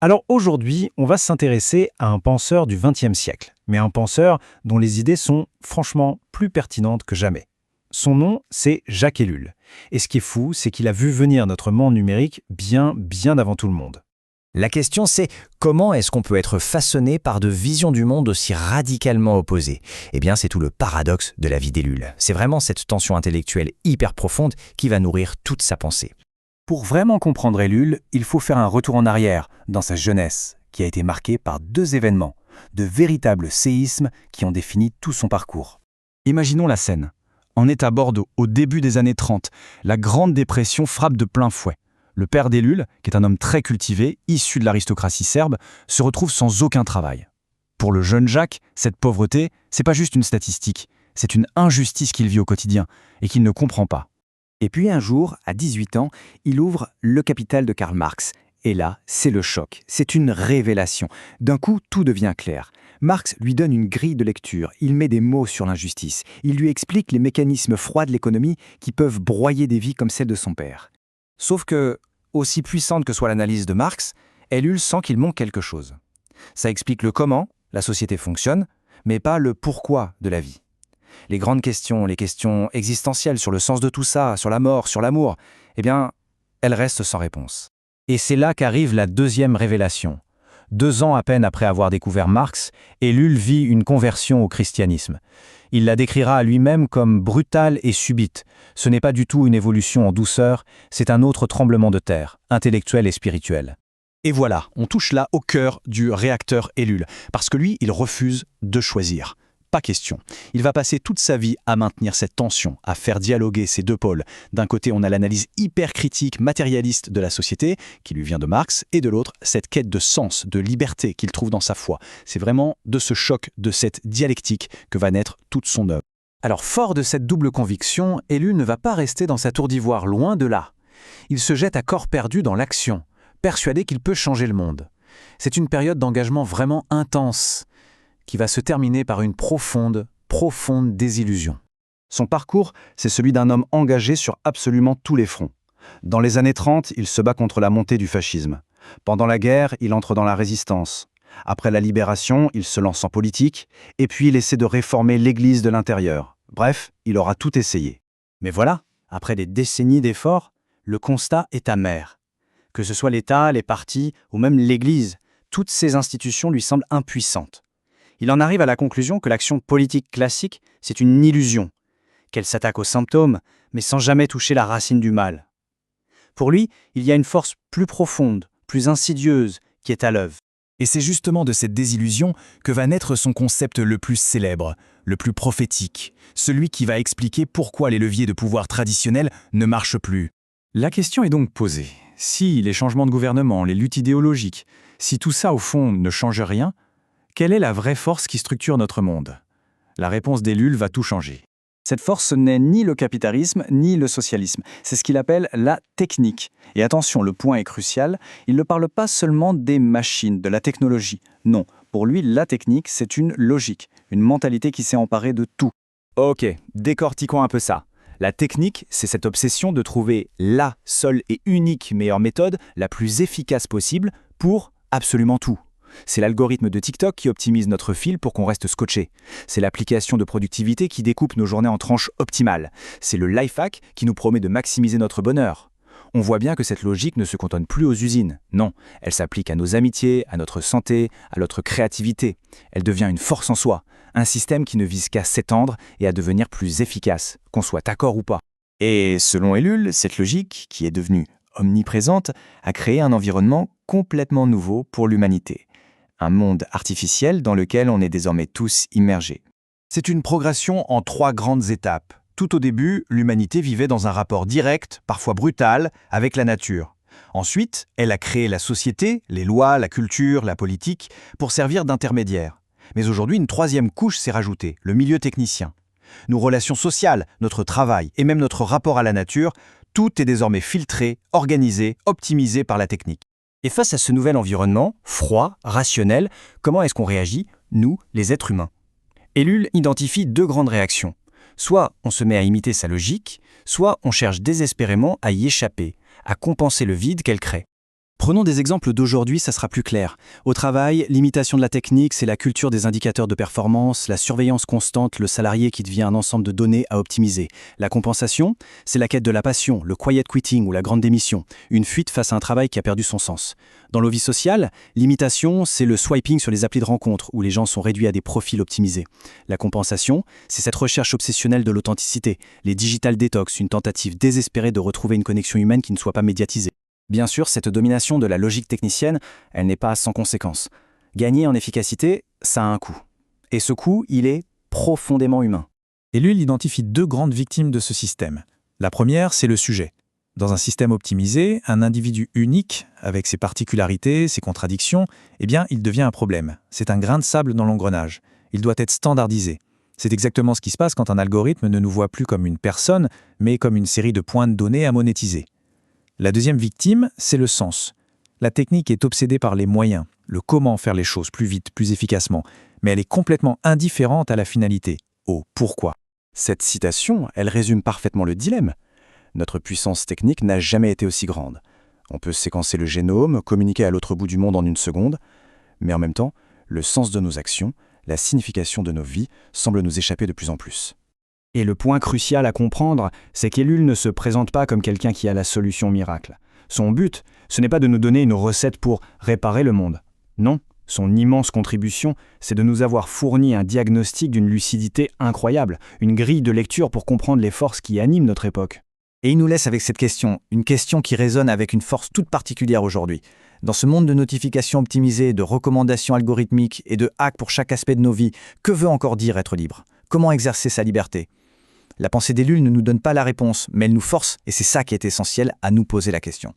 Alors aujourd'hui, on va s'intéresser à un penseur du XXe siècle, mais un penseur dont les idées sont franchement plus pertinentes que jamais. Son nom, c'est Jacques Ellul. Et ce qui est fou, c'est qu'il a vu venir notre monde numérique bien avant tout le monde. La question c'est comment est-ce qu'on peut être façonné par de visions du monde aussi radicalement opposées? Eh bien c'est tout le paradoxe de la vie d'Ellul. C'est vraiment cette tension intellectuelle hyper profonde qui va nourrir toute sa pensée. Pour vraiment comprendre Ellul, il faut faire un retour en arrière, dans sa jeunesse, qui a été marquée par deux événements, de véritables séismes qui ont défini tout son parcours. Imaginons la scène. On est à Bordeaux, au début des années 30. La Grande Dépression frappe de plein fouet. Le père d'Ellul, qui est un homme très cultivé, issu de l'aristocratie serbe, se retrouve sans aucun travail. Pour le jeune Jacques, cette pauvreté, c'est pas juste une statistique, c'est une injustice qu'il vit au quotidien et qu'il ne comprend pas. Et puis un jour, à 18 ans, il ouvre Le Capital de Karl Marx. Et là, c'est le choc, c'est une révélation. D'un coup, tout devient clair. Marx lui donne une grille de lecture, il met des mots sur l'injustice, il lui explique les mécanismes froids de l'économie qui peuvent broyer des vies comme celle de son père. Sauf que, aussi puissante que soit l'analyse de Marx, Ellul sent qu'il manque quelque chose. Ça explique le comment la société fonctionne, mais pas le pourquoi de la vie. Les grandes questions, les questions existentielles sur le sens de tout ça, sur la mort, sur l'amour, eh bien, elles restent sans réponse. Et c'est là qu'arrive la deuxième révélation. 2 ans à peine après avoir découvert Marx, Ellul vit une conversion au christianisme. Il la décrira à lui-même comme brutale et subite. Ce n'est pas du tout une évolution en douceur, c'est un autre tremblement de terre, intellectuel et spirituel. Et voilà, on touche là au cœur du réacteur Ellul, parce que lui, il refuse de choisir. Pas question. Il va passer toute sa vie à maintenir cette tension, à faire dialoguer ces deux pôles. D'un côté, on a l'analyse hyper critique, matérialiste de la société, qui lui vient de Marx, et de l'autre, cette quête de sens, de liberté qu'il trouve dans sa foi. C'est vraiment de ce choc, de cette dialectique, que va naître toute son œuvre. Alors, fort de cette double conviction, Ellul ne va pas rester dans sa tour d'ivoire, loin de là. Il se jette à corps perdu dans l'action, persuadé qu'il peut changer le monde. C'est une période d'engagement vraiment intense, qui va se terminer par une profonde désillusion. Son parcours, c'est celui d'un homme engagé sur absolument tous les fronts. Dans les années 30, il se bat contre la montée du fascisme. Pendant la guerre, il entre dans la résistance. Après la libération, il se lance en politique, et puis il essaie de réformer l'Église de l'intérieur. Bref, il aura tout essayé. Mais voilà, après des décennies d'efforts, le constat est amer. Que ce soit l'État, les partis ou même l'Église, toutes ces institutions lui semblent impuissantes. Il en arrive à la conclusion que l'action politique classique, c'est une illusion, qu'elle s'attaque aux symptômes, mais sans jamais toucher la racine du mal. Pour lui, il y a une force plus profonde, plus insidieuse, qui est à l'œuvre. Et c'est justement de cette désillusion que va naître son concept le plus célèbre, le plus prophétique, celui qui va expliquer pourquoi les leviers de pouvoir traditionnels ne marchent plus. La question est donc posée. Si les changements de gouvernement, les luttes idéologiques, si tout ça au fond ne change rien, quelle est la vraie force qui structure notre monde? La réponse d'Ellul va tout changer. Cette force, ce n'est ni le capitalisme, ni le socialisme. C'est ce qu'il appelle la technique. Et attention, le point est crucial, il ne parle pas seulement des machines, de la technologie. Non, pour lui, la technique, c'est une logique, une mentalité qui s'est emparée de tout. Ok, décortiquons un peu ça. La technique, c'est cette obsession de trouver la seule et unique meilleure méthode, la plus efficace possible, pour absolument tout. C'est l'algorithme de TikTok qui optimise notre fil pour qu'on reste scotché. C'est l'application de productivité qui découpe nos journées en tranches optimales. C'est le life hack qui nous promet de maximiser notre bonheur. On voit bien que cette logique ne se cantonne plus aux usines. Non, elle s'applique à nos amitiés, à notre santé, à notre créativité. Elle devient une force en soi, un système qui ne vise qu'à s'étendre et à devenir plus efficace, qu'on soit d'accord ou pas. Et selon Ellul, cette logique, qui est devenue omniprésente, a créé un environnement complètement nouveau pour l'humanité. Un monde artificiel dans lequel on est désormais tous immergés. C'est une progression en 3 grandes étapes. Tout au début, l'humanité vivait dans un rapport direct, parfois brutal, avec la nature. Ensuite, elle a créé la société, les lois, la culture, la politique, pour servir d'intermédiaire. Mais aujourd'hui, une 3e couche s'est rajoutée, le milieu technicien. Nos relations sociales, notre travail et même notre rapport à la nature, tout est désormais filtré, organisé, optimisé par la technique. Et face à ce nouvel environnement, froid, rationnel, comment est-ce qu'on réagit, nous, les êtres humains? Ellul identifie 2 grandes réactions. Soit on se met à imiter sa logique, soit on cherche désespérément à y échapper, à compenser le vide qu'elle crée. Prenons des exemples d'aujourd'hui, ça sera plus clair. Au travail, l'imitation de la technique, c'est la culture des indicateurs de performance, la surveillance constante, le salarié qui devient un ensemble de données à optimiser. La compensation, c'est la quête de la passion, le quiet quitting ou la grande démission, une fuite face à un travail qui a perdu son sens. Dans nos vies sociales, l'imitation, c'est le swiping sur les applis de rencontre où les gens sont réduits à des profils optimisés. La compensation, c'est cette recherche obsessionnelle de l'authenticité, les digital detox, une tentative désespérée de retrouver une connexion humaine qui ne soit pas médiatisée. Bien sûr, cette domination de la logique technicienne, elle n'est pas sans conséquence. Gagner en efficacité, ça a un coût. Et ce coût, il est profondément humain. Et lui, il identifie deux grandes victimes de ce système. La première, c'est le sujet. Dans un système optimisé, un individu unique, avec ses particularités, ses contradictions, eh bien, il devient un problème. C'est un grain de sable dans l'engrenage. Il doit être standardisé. C'est exactement ce qui se passe quand un algorithme ne nous voit plus comme une personne, mais comme une série de points de données à monétiser. La deuxième victime, c'est le sens. La technique est obsédée par les moyens, le comment faire les choses plus vite, plus efficacement, mais elle est complètement indifférente à la finalité, au pourquoi. Cette citation, elle résume parfaitement le dilemme. Notre puissance technique n'a jamais été aussi grande. On peut séquencer le génome, communiquer à l'autre bout du monde en une seconde, mais en même temps, le sens de nos actions, la signification de nos vies semble nous échapper de plus en plus. Et le point crucial à comprendre, c'est qu'Ellul ne se présente pas comme quelqu'un qui a la solution miracle. Son but, ce n'est pas de nous donner une recette pour réparer le monde. Non, son immense contribution, c'est de nous avoir fourni un diagnostic d'une lucidité incroyable, une grille de lecture pour comprendre les forces qui animent notre époque. Et il nous laisse avec cette question, une question qui résonne avec une force toute particulière aujourd'hui. Dans ce monde de notifications optimisées, de recommandations algorithmiques et de hacks pour chaque aspect de nos vies, que veut encore dire être libre ? Comment exercer sa liberté ? La pensée d'Ellul ne nous donne pas la réponse, mais elle nous force, et c'est ça qui est essentiel, à nous poser la question.